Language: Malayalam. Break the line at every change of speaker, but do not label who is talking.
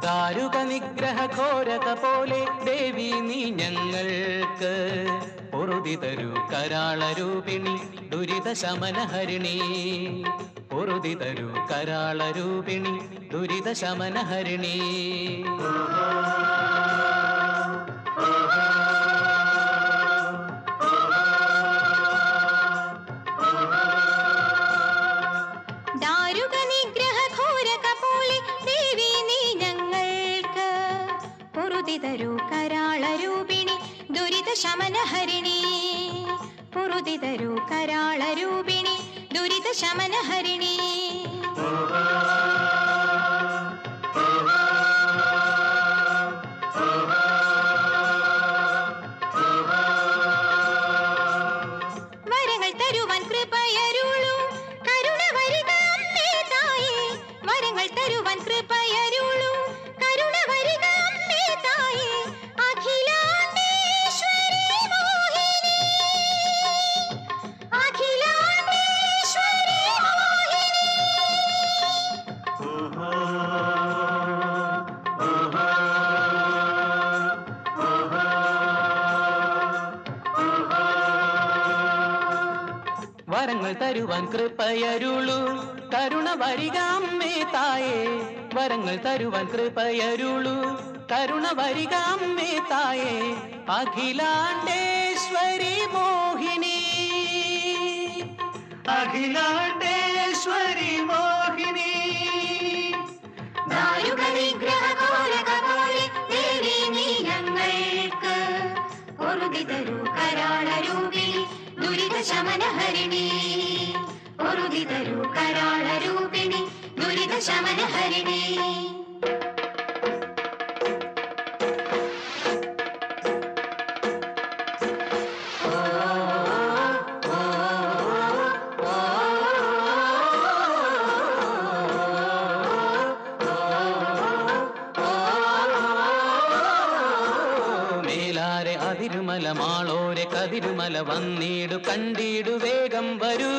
ദാരുക നിഗ്രഹ ഘോരക പോലെ ദേവി നീ ഞങ്ങൾക്ക് പൊറുതി തരൂ കരാളരൂപിണി ദുരിത ശമനഹരിണി. പൊറുതി തരൂ കരാളരൂപിണി ദുരിത ശമനഹരിണി.
തരൂ കരാളരൂപിണി ദുരിത ശമനഹരിണി. പൊറുതി തരൂ കരാളരൂപിണി ദുരിത ശമനഹരിണി. വരങ്ങൾ തരുവാൻ കൃപയരുളൂ കരുണ വരിക അമ്മേ തായേ. വരങ്ങൾ തരുവാൻ കൃപയരുളൂ കരുണ വരിക അമ്മേ തായേ. അഖിലാണ്ടേശ്വരി മോഹിനി അഖിലാണ്ടേശ്വരി മോഹിനി.
വരങ്ങൾ തരുവാൻ കൃപയരുളൂ കരുണ വരിക അമ്മേ തായേ. വരങ്ങൾ തരുവാൻ കൃപയരുളൂ കരുണ വരിക അമ്മേ തായേ. അഖിലാണ്ടേശ്വരി മോഹിനി അഖിലാണ്ടേശ്വരി മോഹിനി.
ദാരുക നിഗ്രഹ ഘോരക പോലെ ദേവി നീ ഞങ്ങൾക്ക് പൊറുതി തരൂ കരാളരൂപിണി ദുരിത ശമനഹരിണി. പൊറുതി തരൂ കരാളരൂപിണി ദുരിത ശമനഹരിണി.
മേലാരെ അതിരുമല മാളോരെ കതിരുമല വന്നിടു കണ്ടിടു വേഗം വരൂ.